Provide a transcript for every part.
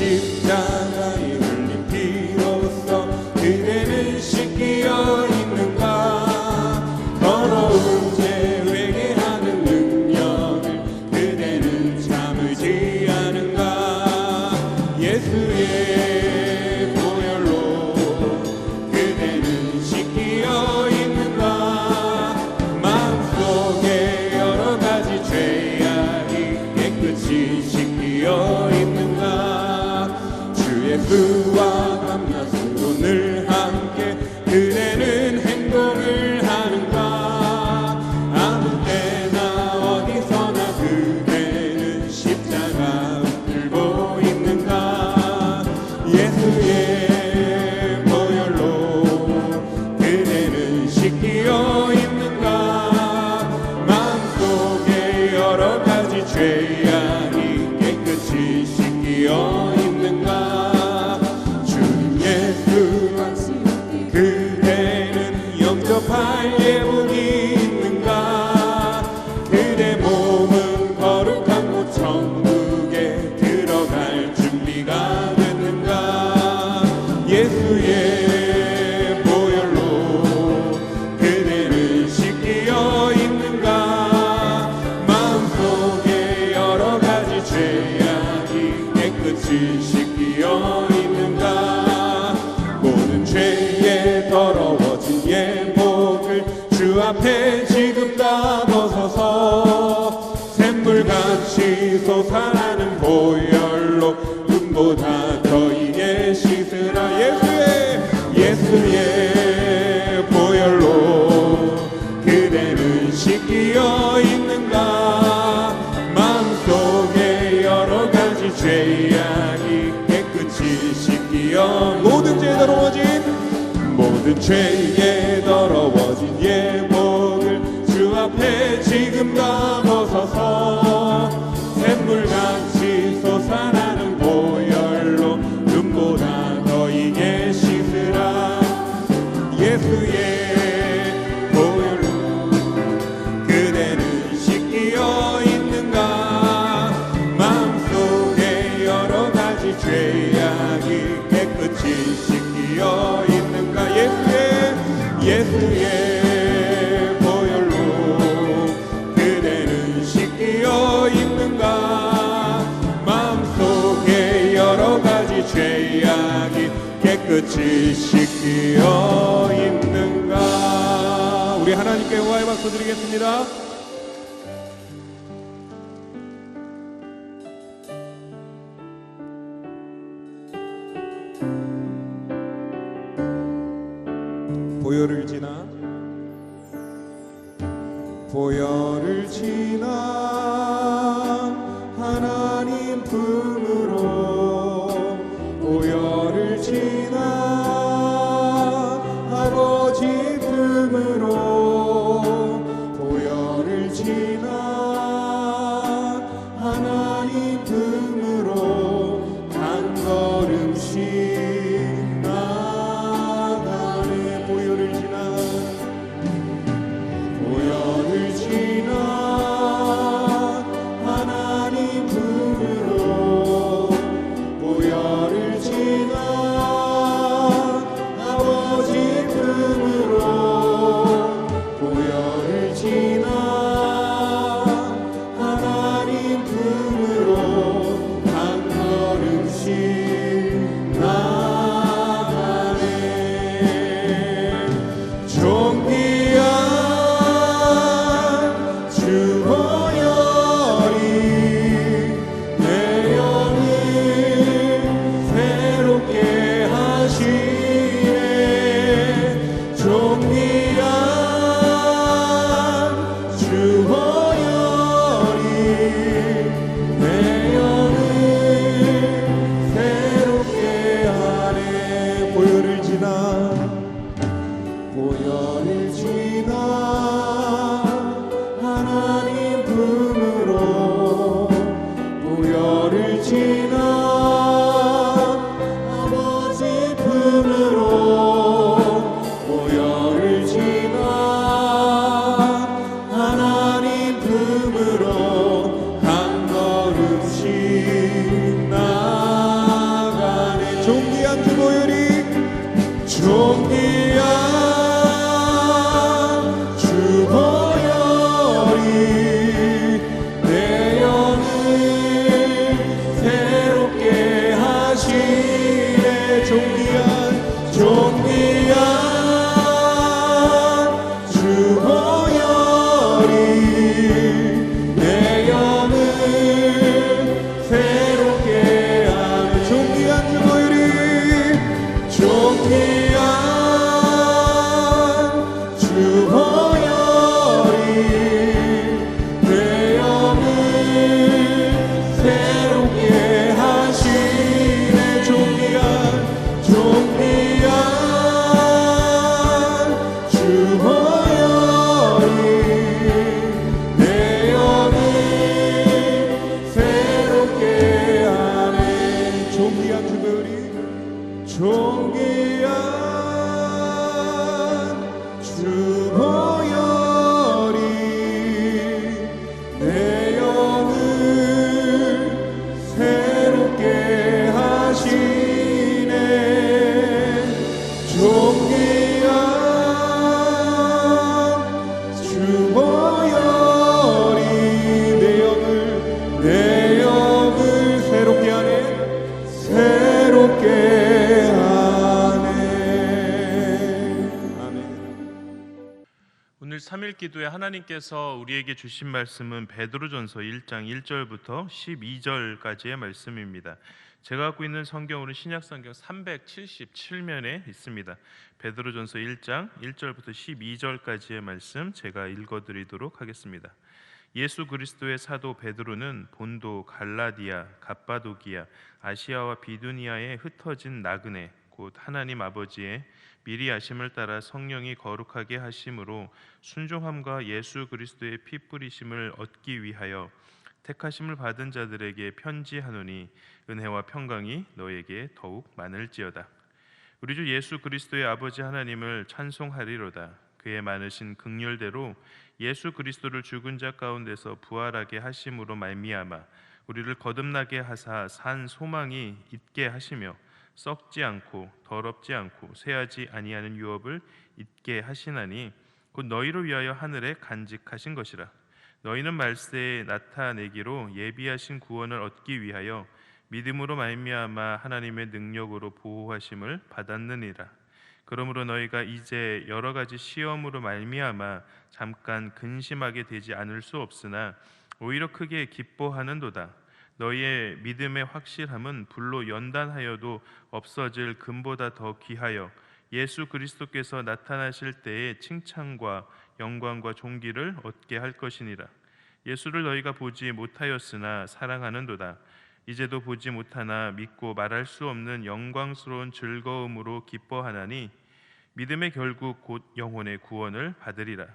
십자가에 흘린 피로써 그대는 씻기어 있는가. 더러운 죄 회개하는 능력을 그대는 참을지 않은가. 예수의 보혈로 그대는 씻기어 있는가. 마음속에 여러 가지 죄악이 깨끗이 씻기어 있는가. 주 예수와 밤낮으로 늘 함께 그대는 행동을 하는가. 아무 때나 어디서나 그대는 십자가 들고 있는가. 예수의 보혈로 그대는 씻기어 있는가. 마음속에 여러 가지 죄악이 깨끗이 씻기어 있는가. 주 예수 그대는 영접할 예복이 있는가. 그대 몸은 거룩한 곳 천국에 들어갈 준비가 됐는가. 예수의 보혈로 그대는 씻기어 있는가. 마음속에 여러 가지 죄악이 깨끗이 씻기어 있는가. 모든 죄에 더러워진 예복을 주 앞에 지금 다 벗어서 샘물같이 솟아나는 보혈로 눈보다 더 이게 씻으라. 예수의 보혈로 그대는 씻기어 있는가. 마음속에 여러 가지 죄악이 깨끗이 씻기어 모든 죄에 더러워진 예복을 주 앞에 지금 다 벗어서 샘물같이 솟아나는 보혈로 눈보다 더 이게 씻으라. 예수의 보혈로 그대는 씻기어 있는가. 마음속에 여러 가지 죄악이 깨끗이 씻기어 있는가. 예수의 보혈로 그대는 씻기어 있는가. 마음속에 여러 가지 죄악이 깨끗이 씻기어 있는가. 우리 하나님께 영광의 박수 드리겠습니다. 보혈을 지나 하나님 품으로 보혈을 지나 아버지 품으로 보혈을 지나 하나님 품으로 한 걸음씩 나가네. 보혈을 지나 하나님 품으로 보혈을 지나 아버지 품으로 보혈을 지나 하나님 품으로 한 걸음씩 나가네. 존귀한 주 보혈이 내 영을 새롭게 존귀한 주보혈이 존귀한 주보혈이 내 영을 새롭게 하시네. 존귀한 주보혈이 내 영을 새롭게 하네. 존귀한 주보혈이 존귀한 주보혈이 내 영을 새롭게 하시네. 존귀한 주보혈이 내 영을 새롭게 하네. 존귀한 주보혈이 존귀한 주보혈이 내 영을 새롭게 하시네. 존귀한 주보혈이 내 영을 새롭게 하네. 새롭게 하네. 아멘. 오늘 3일 기도에 하나님께서 우리에게 주신 말씀은 베드로전서 1장 1절부터 12절까지의 말씀입니다. 제가 갖고 있는 성경으로는 신약성경 377면에 있습니다. 베드로전서 1장 1절부터 12절까지의 말씀 제가 읽어드리도록 하겠습니다. 예수 그리스도의 사도 베드로는 본도, 갈라디아, 갑바도기아, 아시아와 비두니아에 흩어진 나그네 곧 하나님 아버지의 미리 아심을 따라 성령이 거룩하게 하심으로 순종함과 예수 그리스도의 피 뿌리심을 얻기 위하여 택하심을 받은 자들에게 편지하노니 은혜와 평강이 너에게 더욱 많을지어다. 우리 주 예수 그리스도의 아버지 하나님을 찬송하리로다. 그의 많으신 긍휼대로 예수 그리스도를 죽은 자 가운데서 부활하게 하심으로 말미암아 우리를 거듭나게 하사 산 소망이 있게 하시며 썩지 않고 더럽지 않고 쇠하지 아니하는 유업을 있게 하시나니 곧 너희를 위하여 하늘에 간직하신 것이라. 너희는 말세에 나타내기로 예비하신 구원을 얻기 위하여 믿음으로 말미암아 하나님의 능력으로 보호하심을 받았느니라. 그러므로 너희가 이제 여러 가지 시험으로 말미암아 잠깐 근심하게 되지 않을 수 없으나 오히려 크게 기뻐하는도다. 너희의 믿음의 확실함은 불로 연단하여도 없어질 금보다 더 귀하여 예수 그리스도께서 나타나실 때에 칭찬과 영광과 존귀를 얻게 할 것이니라. 예수를 너희가 보지 못하였으나 사랑하는도다. 이제도 보지 못하나 믿고 말할 수 없는 영광스러운 즐거움으로 기뻐하나니 믿음의 결국 곧 영혼의 구원을 받으리라.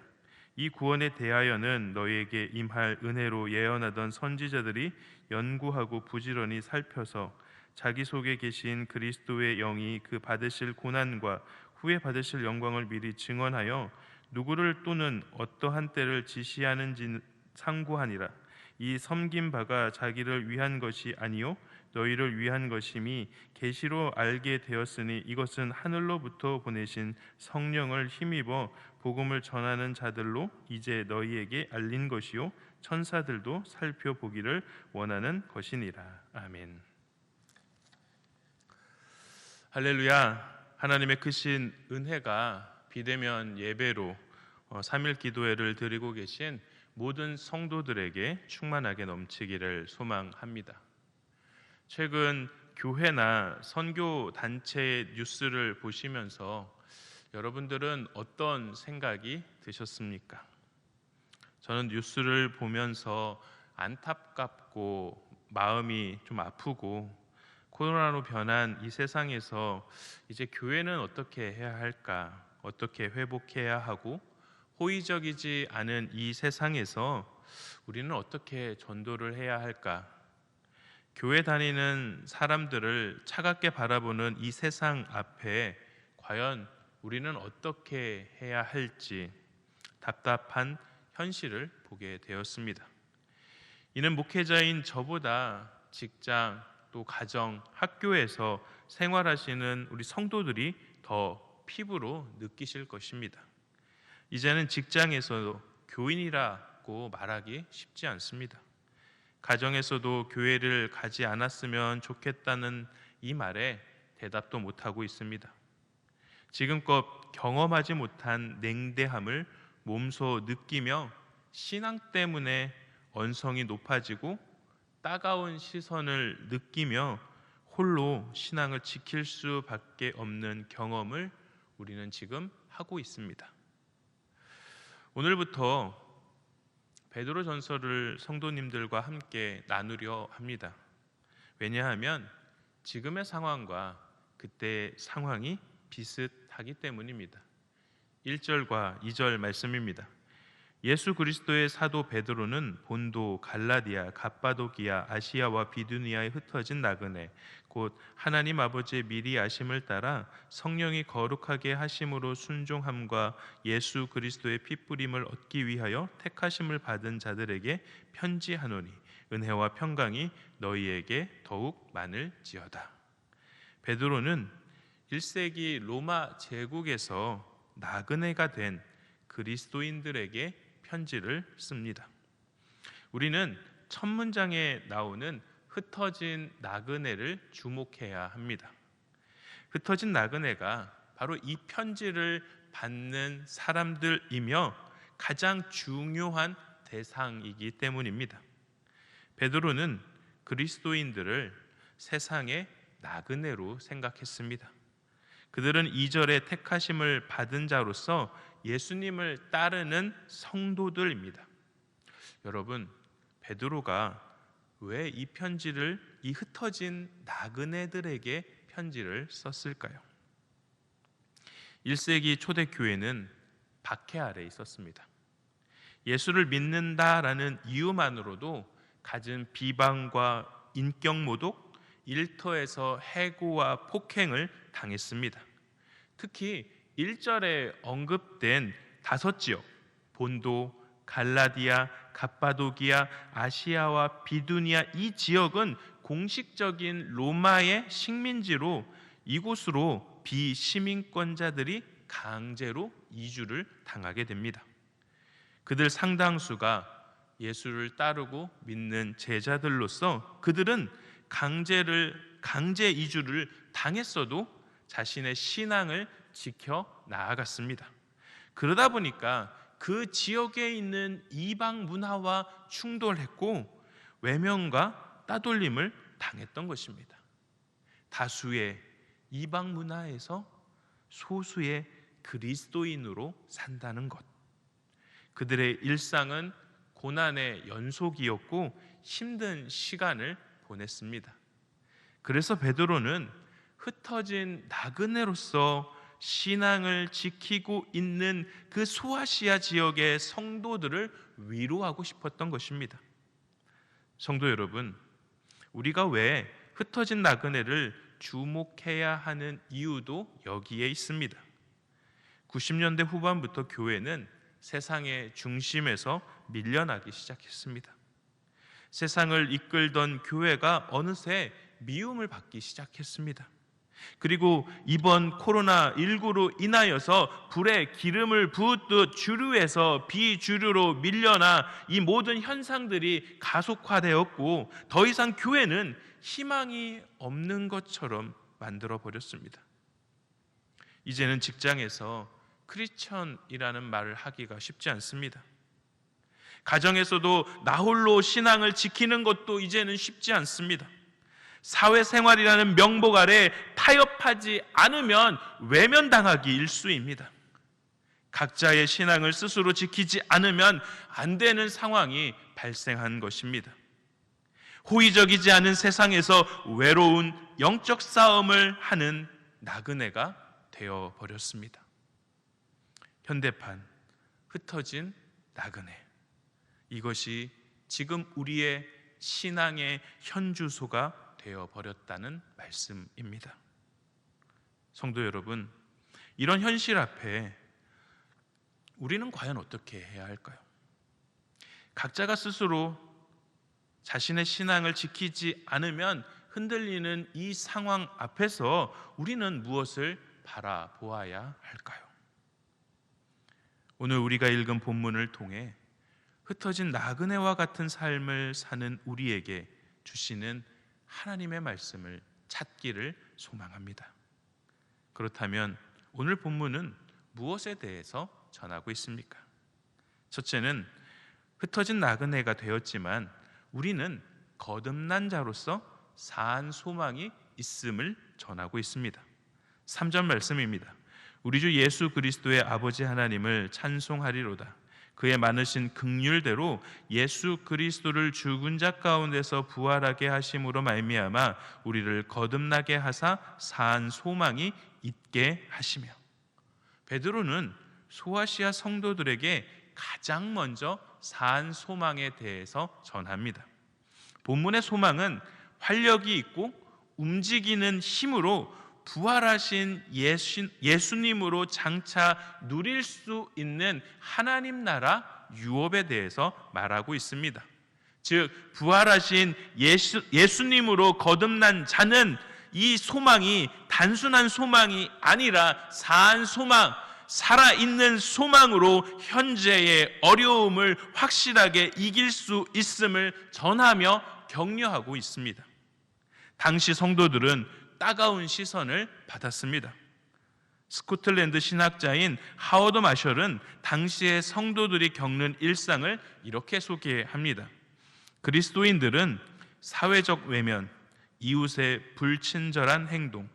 이 구원에 대하여는 너희에게 임할 은혜로 예언하던 선지자들이 연구하고 부지런히 살펴서 자기 속에 계신 그리스도의 영이 그 받으실 고난과 후에 받으실 영광을 미리 증언하여 누구를 또는 어떠한 때를 지시하는지 상고하니라. 이 섬긴 바가 자기를 위한 것이 아니요 너희를 위한 것임이 계시로 알게 되었으니 이것은 하늘로부터 보내신 성령을 힘입어 복음을 전하는 자들로 이제 너희에게 알린 것이요 천사들도 살펴보기를 원하는 것이니라. 아멘. 할렐루야. 하나님의 크신 은혜가 비대면 예배로 3일 기도회를 드리고 계신 모든 성도들에게 충만하게 넘치기를 소망합니다. 최근 교회나 선교 단체의 뉴스를 보시면서 여러분들은 어떤 생각이 드셨습니까? 저는 뉴스를 보면서 안타깝고 마음이 좀 아프고 코로나로 변한 이 세상에서 이제 교회는 어떻게 해야 할까? 어떻게 회복해야 하고 호의적이지 않은 이 세상에서 우리는 어떻게 전도를 해야 할까? 교회 다니는 사람들을 차갑게 바라보는 이 세상 앞에 과연 우리는 어떻게 해야 할지 답답한 현실을 보게 되었습니다. 이는 목회자인 저보다 직장 또 가정, 학교에서 생활하시는 우리 성도들이 더 피부로 느끼실 것입니다. 이제는 직장에서도 교인이라고 말하기 쉽지 않습니다. 가정에서도 교회를 가지 않았으면 좋겠다는 이 말에 대답도 못하고 있습니다. 지금껏 경험하지 못한 냉대함을 몸소 느끼며 신앙 때문에 언성이 높아지고 따가운 시선을 느끼며 홀로 신앙을 지킬 수밖에 없는 경험을 우리는 지금 하고 있습니다. 오늘부터 베드로 전서를 성도님들과 함께 나누려 합니다. 왜냐하면 지금의 상황과 그때의 상황이 비슷하기 때문입니다. 1절과 2절 말씀입니다. 예수 그리스도의 사도 베드로는 본도, 갈라디아, 갑바도기아, 아시아와 비두니아에 흩어진 나그네 곧 하나님 아버지의 미리 아심을 따라 성령이 거룩하게 하심으로 순종함과 예수 그리스도의 핏부림을 얻기 위하여 택하심을 받은 자들에게 편지하노니 은혜와 평강이 너희에게 더욱 많을지어다. 베드로는 1세기 로마 제국에서 나그네가 된 그리스도인들에게 편지를 씁니다. 우리는 첫 문장에 나오는 흩어진 나그네를 주목해야 합니다. 흩어진 나그네가 바로 이 편지를 받는 사람들이며 가장 중요한 대상이기 때문입니다. 베드로는 그리스도인들을 세상의 나그네로 생각했습니다. 그들은 2절에 택하심을 받은 자로서 예수님을 따르는 성도들입니다. 여러분, 베드로가 왜 이 편지를 이 흩어진 나그네들에게 편지를 썼을까요? 1세기 초대교회는 박해 아래 있었습니다. 예수를 믿는다라는 이유만으로도 갖은 비방과 인격모독, 일터에서 해고와 폭행을 당했습니다. 특히 1절에 언급된 5지역, 본도, 갈라디아, 갑바도기아, 아시아와 비두니아 이 지역은 공식적인 로마의 식민지로 이곳으로 비시민권자들이 강제로 이주를 당하게 됩니다. 그들 상당수가 예수를 따르고 믿는 제자들로서 그들은 강제 이주를 당했어도 자신의 신앙을 지켜 나아갔습니다. 그러다 보니까 그 지역에 있는 이방 문화와 충돌했고 외면과 따돌림을 당했던 것입니다. 다수의 이방 문화에서 소수의 그리스도인으로 산다는 것. 그들의 일상은 고난의 연속이었고 힘든 시간을 보냈습니다. 그래서 베드로는 흩어진 나그네로서 신앙을 지키고 있는 그 소아시아 지역의 성도들을 위로하고 싶었던 것입니다. 성도 여러분, 우리가 왜 흩어진 나그네를 주목해야 하는 이유도 여기에 있습니다. 90년대 후반부터 교회는 세상의 중심에서 밀려나기 시작했습니다. 세상을 이끌던 교회가 어느새 미움을 받기 시작했습니다. 그리고 이번 코로나19로 인하여서 불에 기름을 부었듯 주류에서 비주류로 밀려나 이 모든 현상들이 가속화되었고 더 이상 교회는 희망이 없는 것처럼 만들어 버렸습니다. 이제는 직장에서 크리스천이라는 말을 하기가 쉽지 않습니다. 가정에서도 나 홀로 신앙을 지키는 것도 이제는 쉽지 않습니다. 사회생활이라는 명목 아래 타협하지 않으면 외면당하기 일쑤입니다. 각자의 신앙을 스스로 지키지 않으면 안 되는 상황이 발생한 것입니다. 호의적이지 않은 세상에서 외로운 영적 싸움을 하는 나그네가 되어버렸습니다. 현대판 흩어진 나그네, 이것이 지금 우리의 신앙의 현주소가 되어버렸다는 말씀입니다. 성도 여러분, 이런 현실 앞에 우리는 과연 어떻게 해야 할까요? 각자가 스스로 자신의 신앙을 지키지 않으면 흔들리는 이 상황 앞에서 우리는 무엇을 바라보아야 할까요? 오늘 우리가 읽은 본문을 통해 흩어진 나그네와 같은 삶을 사는 우리에게 주시는 하나님의 말씀을 찾기를 소망합니다. 그렇다면 오늘 본문은 무엇에 대해서 전하고 있습니까? 첫째는 흩어진 나그네가 되었지만 우리는 거듭난 자로서 사한 소망이 있음을 전하고 있습니다. 3절 말씀입니다. 우리 주 예수 그리스도의 아버지 하나님을 찬송하리로다. 그의 많으신 긍휼대로 예수 그리스도를 죽은 자 가운데서 부활하게 하심으로 말미암아 우리를 거듭나게 하사 사한 소망이 있게 하시며. 베드로는 소아시아 성도들에게 가장 먼저 사한 소망에 대해서 전합니다. 본문의 소망은 활력이 있고 움직이는 힘으로 부활하신 예수님으로 장차 누릴 수 있는 하나님 나라 유업에 대해서 말하고 있습니다. 즉 부활하신 예수님으로 거듭난 자는 이 소망이 단순한 소망이 아니라 사한 소망, 살아있는 소망으로 현재의 어려움을 확실하게 이길 수 있음을 전하며 격려하고 있습니다. 당시 성도들은 따가운 시선을 받았습니다. 스코틀랜드 신학자인 하워드 마셜은 당시의 성도들이 겪는 일상을 이렇게 소개합니다. 그리스도인들은 사회적 외면, 이웃의 불친절한 행동,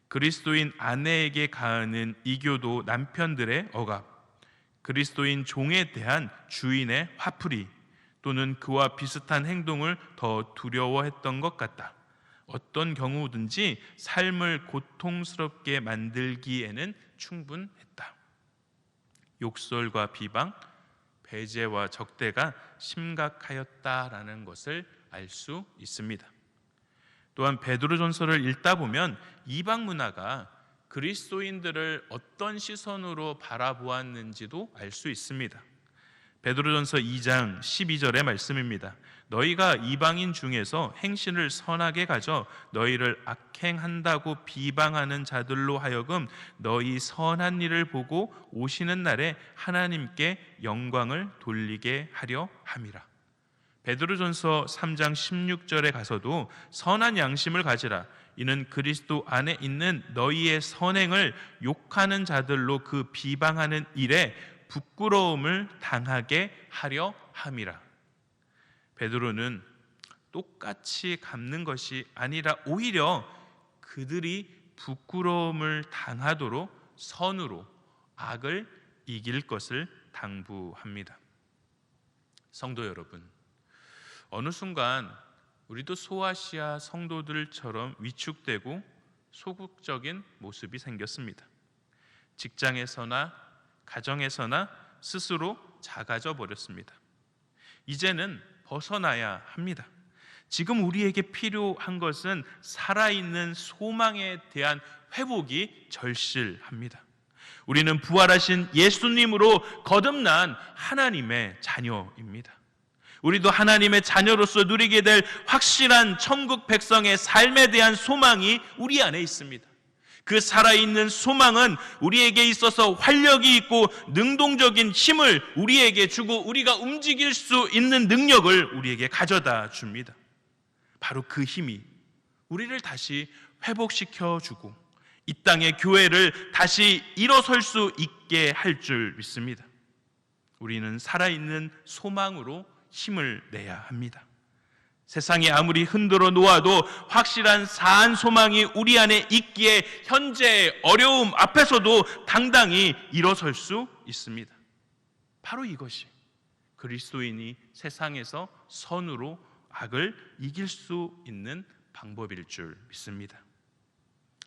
그리스도인 아내에게 가하는 이교도 남편들의 억압, 그리스도인 종에 대한 주인의 화풀이 또는 그와 비슷한 행동을 더 두려워했던 것 같다. 어떤 경우든지 삶을 고통스럽게 만들기에는 충분했다. 욕설과 비방, 배제와 적대가 심각하였다라는 것을 알 수 있습니다. 또한 베드로전서를 읽다 보면 이방 문화가 그리스도인들을 어떤 시선으로 바라보았는지도 알 수 있습니다. 베드로전서 2장 12절의 말씀입니다. 너희가 이방인 중에서 행실을 선하게 가져 너희를 악행한다고 비방하는 자들로 하여금 너희 선한 일을 보고 오시는 날에 하나님께 영광을 돌리게 하려 함이라. 베드로전서 3장 16절에 가서도 선한 양심을 가지라. 이는 그리스도 안에 있는 너희의 선행을 욕하는 자들로 그 비방하는 일에 부끄러움을 당하게 하려 함이라. 베드로는 똑같이 갚는 것이 아니라 오히려 그들이 부끄러움을 당하도록 선으로 악을 이길 것을 당부합니다. 성도 여러분, 어느 순간 우리도 소아시아 성도들처럼 위축되고 소극적인 모습이 생겼습니다. 직장에서나 가정에서나 스스로 작아져 버렸습니다. 이제는 벗어나야 합니다. 지금 우리에게 필요한 것은 살아있는 소망에 대한 회복이 절실합니다. 우리는 부활하신 예수님으로 거듭난 하나님의 자녀입니다. 우리도 하나님의 자녀로서 누리게 될 확실한 천국 백성의 삶에 대한 소망이 우리 안에 있습니다. 그 살아있는 소망은 우리에게 있어서 활력이 있고 능동적인 힘을 우리에게 주고 우리가 움직일 수 있는 능력을 우리에게 가져다 줍니다. 바로 그 힘이 우리를 다시 회복시켜 주고 이 땅의 교회를 다시 일어설 수 있게 할 줄 믿습니다. 우리는 살아있는 소망으로 힘을 내야 합니다. 세상이 아무리 흔들어 놓아도 확실한 사한 소망이 우리 안에 있기에 현재의 어려움 앞에서도 당당히 일어설 수 있습니다. 바로 이것이 그리스도인이 세상에서 선으로 악을 이길 수 있는 방법일 줄 믿습니다.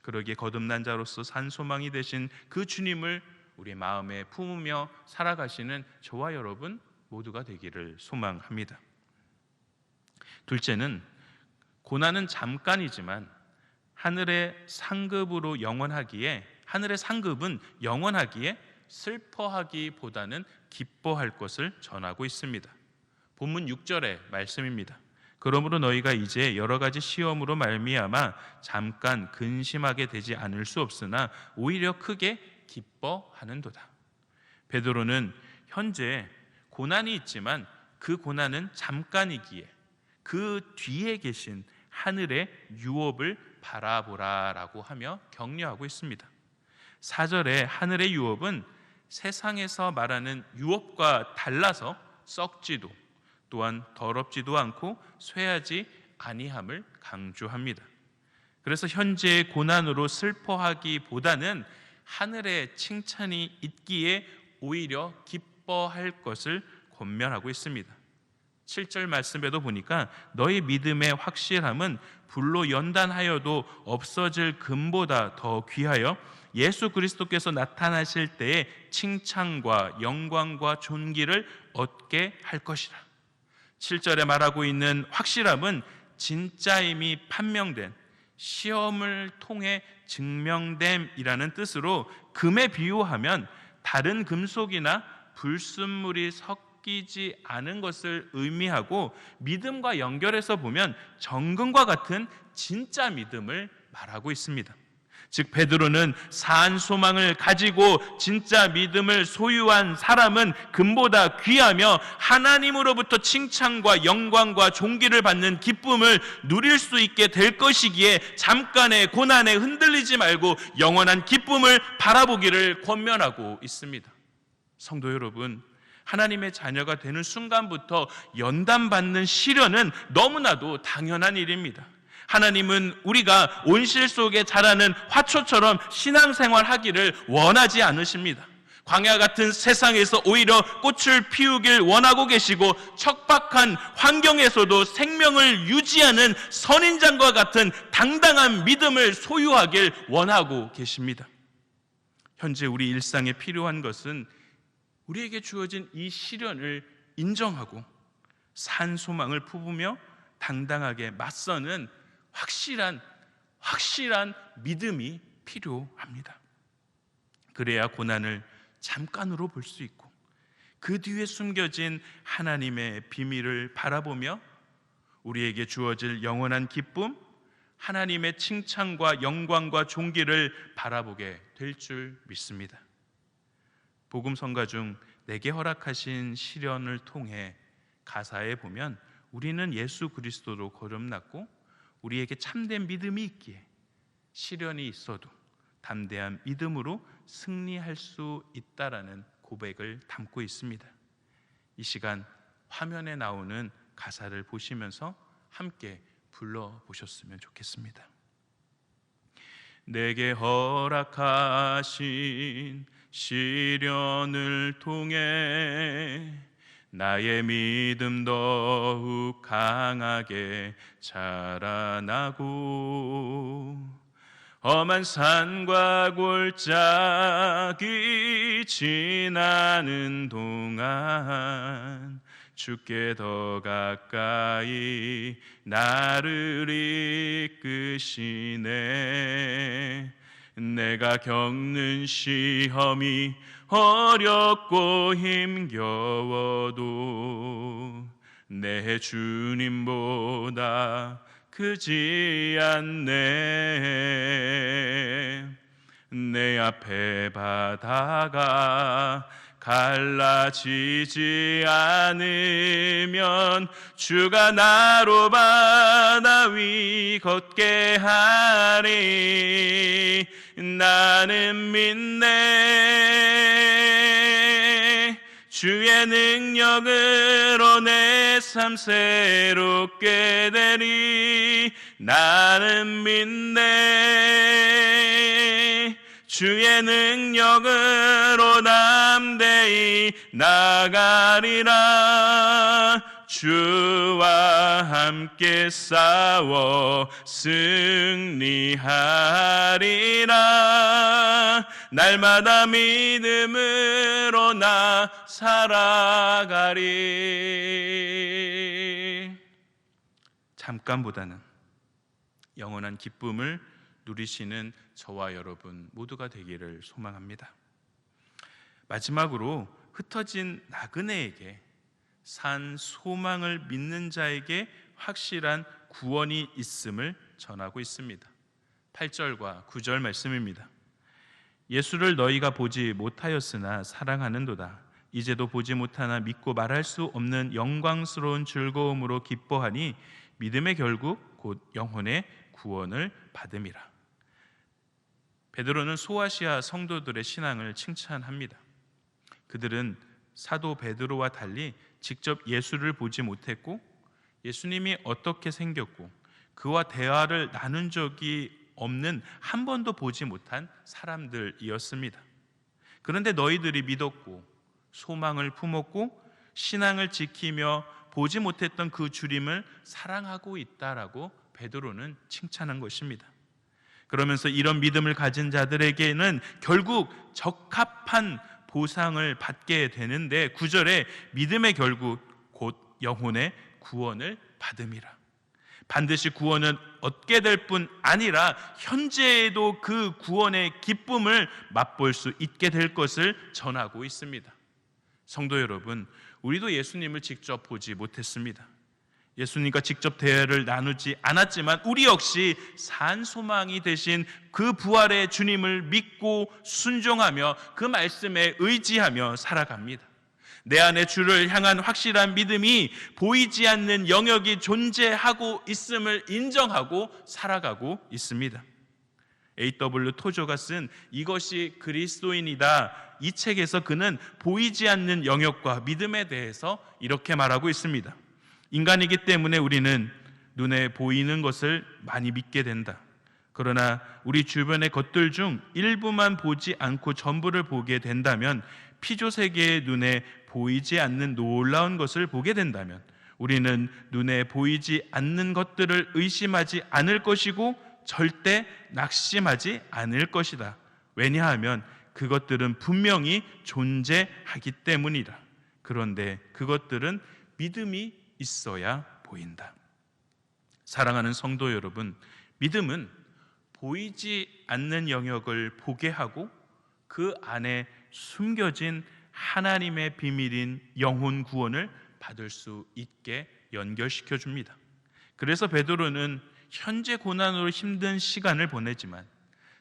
그러기에 거듭난 자로서 산 소망이 되신 그 주님을 우리 마음에 품으며 살아가시는 저와 여러분 모두가 되기를 소망합니다. 둘째는 고난은 잠깐이지만 하늘의 상급은 영원하기에 슬퍼하기보다는 기뻐할 것을 전하고 있습니다. 본문 6절의 말씀입니다. 그러므로 너희가 이제 여러 가지 시험으로 말미암아 잠깐 근심하게 되지 않을 수 없으나 오히려 크게 기뻐하는도다. 베드로는 현재 고난이 있지만 그 고난은 잠깐이기에 그 뒤에 계신 하늘의 유업을 바라보라라고 하며 격려하고 있습니다. 4절에 하늘의 유업은 세상에서 말하는 유업과 달라서 썩지도 또한 더럽지도 않고 쇠하지 아니함을 강조합니다. 그래서 현재의 고난으로 슬퍼하기보다는 하늘의 칭찬이 있기에 오히려 기뻐할 것을 권면하고 있습니다. 7절 말씀에도 보니까 너희 믿음의 확실함은 불로 연단하여도 없어질 금보다 더 귀하여 예수 그리스도께서 나타나실 때에 칭찬과 영광과 존귀를 얻게 할 것이라. 7절에 말하고 있는 확실함은 진짜임이 판명된, 시험을 통해 증명됨이라는 뜻으로 금에 비유하면 다른 금속이나 불순물이 섞이지 않은 것을 의미하고, 믿음과 연결해서 보면 정금과 같은 진짜 믿음을 말하고 있습니다. 즉 베드로는 산 소망을 가지고 진짜 믿음을 소유한 사람은 금보다 귀하며 하나님으로부터 칭찬과 영광과 존귀를 받는 기쁨을 누릴 수 있게 될 것이기에 잠깐의 고난에 흔들리지 말고 영원한 기쁨을 바라보기를 권면하고 있습니다. 성도 여러분, 하나님의 자녀가 되는 순간부터 연단받는 시련은 너무나도 당연한 일입니다. 하나님은 우리가 온실 속에 자라는 화초처럼 신앙생활하기를 원하지 않으십니다. 광야 같은 세상에서 오히려 꽃을 피우길 원하고 계시고, 척박한 환경에서도 생명을 유지하는 선인장과 같은 당당한 믿음을 소유하길 원하고 계십니다. 현재 우리 일상에 필요한 것은 우리에게 주어진 이 시련을 인정하고 산 소망을 품으며 당당하게 맞서는 확실한 믿음이 필요합니다. 그래야 고난을 잠깐으로 볼 수 있고 그 뒤에 숨겨진 하나님의 비밀을 바라보며 우리에게 주어질 영원한 기쁨, 하나님의 칭찬과 영광과 존귀를 바라보게 될 줄 믿습니다. 복음 성가 중 내게 허락하신 시련을 통해 가사에 보면 우리는 예수 그리스도로 거듭났고 우리에게 참된 믿음이 있기에 시련이 있어도 담대한 믿음으로 승리할 수 있다라는 고백을 담고 있습니다. 이 시간 화면에 나오는 가사를 보시면서 함께 불러보셨으면 좋겠습니다. 내게 허락하신 시련을 통해 나의 믿음 더욱 강하게 자라나고 험한 산과 골짜기 지나는 동안 주께 더 가까이 나를 이끄시네. 내가 겪는 시험이 어렵고 힘겨워도 내 주님보다 크지 않네. 내 앞에 바다가 갈라지지 않으면 주가 나로 바다 위 걷게 하리. 나는 믿네. 주의 능력으로 내 삶 새롭게 되리. 나는 믿네. 주의 능력으로 담대히 나가리라. 주와 함께 싸워 승리하리라. 날마다 믿음으로 나 살아가리. 잠깐보다는 영원한 기쁨을 누리시는 저와 여러분 모두가 되기를 소망합니다. 마지막으로 흩어진 나그네에게 산 소망을 믿는 자에게 확실한 구원이 있음을 전하고 있습니다. 8절과 9절 말씀입니다. 예수를 너희가 보지 못하였으나 사랑하는도다. 이제도 보지 못하나 믿고 말할 수 없는 영광스러운 즐거움으로 기뻐하니 믿음의 결국 곧 영혼의 구원을 받음이라. 베드로는 소아시아 성도들의 신앙을 칭찬합니다. 그들은 사도 베드로와 달리 직접 예수를 보지 못했고 예수님이 어떻게 생겼고 그와 대화를 나눈 적이 없는, 한 번도 보지 못한 사람들이었습니다. 그런데 너희들이 믿었고 소망을 품었고 신앙을 지키며 보지 못했던 그 주님을 사랑하고 있다라고 베드로는 칭찬한 것입니다. 그러면서 이런 믿음을 가진 자들에게는 결국 적합한 보상을 받게 되는데 9절에 믿음의 결국 곧 영혼의 구원을 받음이라. 반드시 구원은 얻게 될 뿐 아니라 현재에도 그 구원의 기쁨을 맛볼 수 있게 될 것을 전하고 있습니다. 성도 여러분, 우리도 예수님을 직접 보지 못했습니다. 예수님과 직접 대화를 나누지 않았지만 우리 역시 산 소망이 되신 그 부활의 주님을 믿고 순종하며 그 말씀에 의지하며 살아갑니다. 내 안에 주를 향한 확실한 믿음이 보이지 않는 영역이 존재하고 있음을 인정하고 살아가고 있습니다. A.W. 토저가 쓴 이것이 그리스도인이다, 이 책에서 그는 보이지 않는 영역과 믿음에 대해서 이렇게 말하고 있습니다. 인간이기 때문에 우리는 눈에 보이는 것을 많이 믿게 된다. 그러나 우리 주변의 것들 중 일부만 보지 않고 전부를 보게 된다면, 피조세계의 눈에 보이지 않는 놀라운 것을 보게 된다면 우리는 눈에 보이지 않는 것들을 의심하지 않을 것이고 절대 낙심하지 않을 것이다. 왜냐하면 그것들은 분명히 존재하기 때문이다. 그런데 그것들은 믿음이 있어야 보인다. 사랑하는 성도 여러분, 믿음은 보이지 않는 영역을 보게 하고 그 안에 숨겨진 하나님의 비밀인 영혼 구원을 받을 수 있게 연결시켜 줍니다. 그래서 베드로는 현재 고난으로 힘든 시간을 보내지만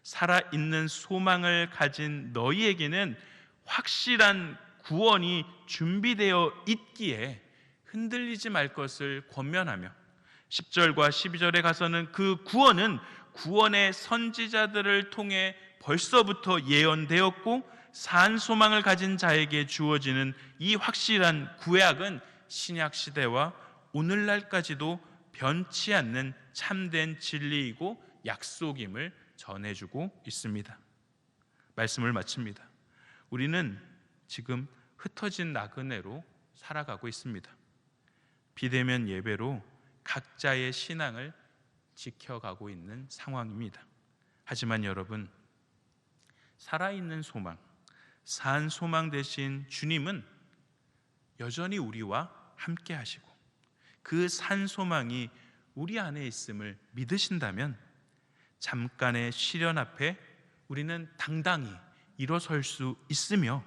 살아있는 소망을 가진 너희에게는 확실한 구원이 준비되어 있기에 흔들리지 말 것을 권면하며 10절과 12절에 가서는 그 구원은 구원의 선지자들을 통해 벌써부터 예언되었고 산 소망을 가진 자에게 주어지는 이 확실한 구약은 신약 시대와 오늘날까지도 변치 않는 참된 진리이고 약속임을 전해주고 있습니다. 말씀을 마칩니다. 우리는 지금 흩어진 나그네로 살아가고 있습니다. 비대면 예배로 각자의 신앙을 지켜가고 있는 상황입니다. 하지만 여러분, 살아있는 소망, 산 소망 되신 주님은 여전히 우리와 함께 하시고 그 산 소망이 우리 안에 있음을 믿으신다면 잠깐의 시련 앞에 우리는 당당히 일어설 수 있으며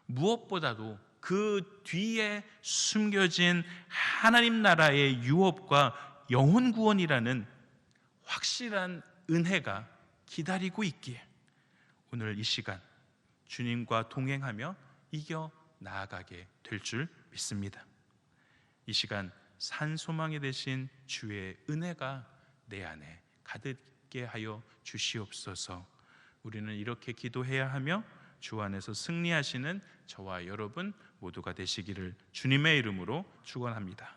무엇보다도 그 뒤에 숨겨진 하나님 나라의 유업과 영혼 구원이라는 확실한 은혜가 기다리고 있기에 오늘 이 시간 주님과 동행하며 이겨 나아가게 될 줄 믿습니다. 이 시간 산 소망이 되신 주의 은혜가 내 안에 가득게 하여 주시옵소서. 우리는 이렇게 기도해야 하며 주 안에서 승리하시는 저와 여러분 모두가 되시기를 주님의 이름으로 축원합니다.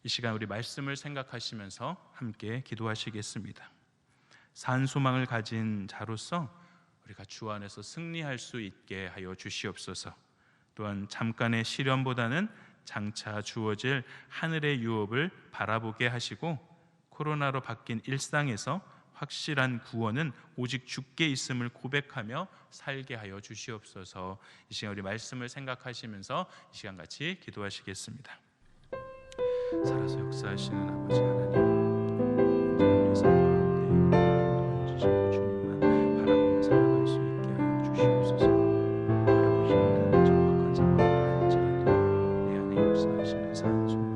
이 시간 우리 말씀을 생각하시면서 함께 기도하시겠습니다. 산 소망을 가진 자로서 우리가 주 안에서 승리할 수 있게 하여 주시옵소서. 또한 잠깐의 시련보다는 장차 주어질 하늘의 유업을 바라보게 하시고 코로나로 바뀐 일상에서 확실한 구원은 오직 주께 있음을 고백하며 살게 하여 주시옵소서. 이 시간 우리 말씀을 생각하시면서 이 시간 같이 기도하시겠습니다. 살아서 역사하시는 아버지 하나님, 우리 삶 가운데 주시고 주님만 바라보며 살아갈 수 있게 하여 주시옵소서. 어렵고 힘든 정확한 상황을 알지라도 내 안에 역사하시는 산 소망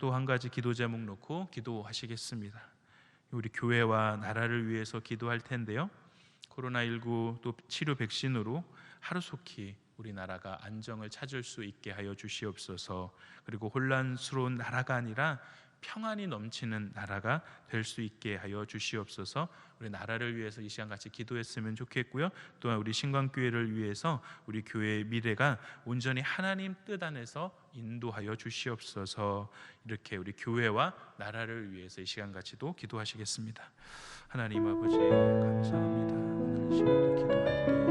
또 한 가지 기도 제목 놓고 기도하시겠습니다. 우리 교회와 나라를 위해서 기도할 텐데요. 코로나19 또 치료 백신으로 하루속히 우리나라가 안정을 찾을 수 있게 하여 주시옵소서. 그리고 혼란스러운 나라가 아니라 평안이 넘치는 나라가 될 수 있게 하여 주시옵소서. 우리 나라를 위해서 이 시간 같이 기도했으면 좋겠고요. 또한 우리 신광교회를 위해서 우리 교회의 미래가 온전히 하나님 뜻 안에서 인도하여 주시옵소서. 이렇게 우리 교회와 나라를 위해서 이 시간 같이도 기도하시겠습니다. 하나님 아버지 감사합니다. 오늘 시간도 기도할 때에도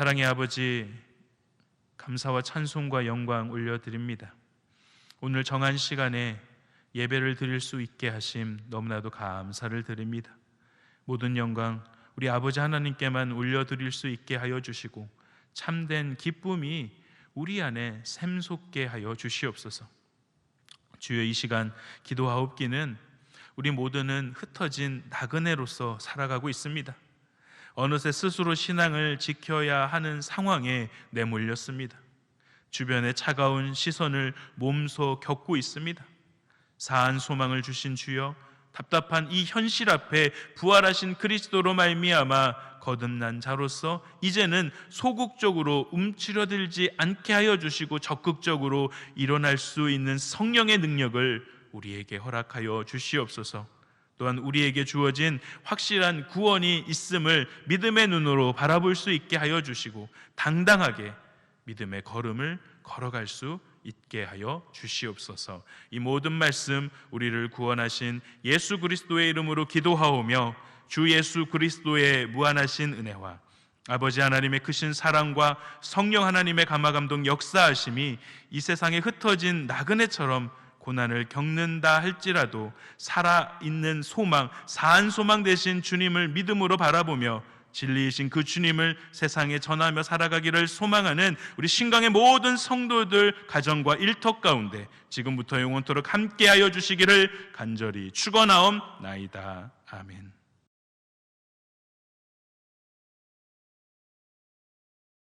사랑의 아버지, 감사와 찬송과 영광 올려드립니다. 오늘 정한 시간에 예배를 드릴 수 있게 하심 너무나도 감사를 드립니다. 모든 영광 우리 아버지 하나님께만 올려드릴 수 있게 하여 주시고 참된 기쁨이 우리 안에 샘솟게 하여 주시옵소서. 주여, 이 시간 기도하옵기는 우리 모두는 흩어진 나그네로서 살아가고 있습니다. 어느새 스스로 신앙을 지켜야 하는 상황에 내몰렸습니다. 주변의 차가운 시선을 몸소 겪고 있습니다. 사한 소망을 주신 주여, 답답한 이 현실 앞에 부활하신 그리스도로 말미암아 거듭난 자로서 이제는 소극적으로 움츠러들지 않게 하여 주시고 적극적으로 일어날 수 있는 성령의 능력을 우리에게 허락하여 주시옵소서. 또한 우리에게 주어진 확실한 구원이 있음을 믿음의 눈으로 바라볼 수 있게 하여 주시고 당당하게 믿음의 걸음을 걸어갈 수 있게 하여 주시옵소서. 이 모든 말씀 우리를 구원하신 예수 그리스도의 이름으로 기도하오며 주 예수 그리스도의 무한하신 은혜와 아버지 하나님의 크신 사랑과 성령 하나님의 감화감동 역사하심이 이 세상에 흩어진 나그네처럼 고난을 겪는다 할지라도 살아있는 소망, 사한 소망 되신 주님을 믿음으로 바라보며 진리이신 그 주님을 세상에 전하며 살아가기를 소망하는 우리 신강의 모든 성도들 가정과 일터 가운데 지금부터 영원토록 함께하여 주시기를 간절히 축원하옵나이다. 아멘.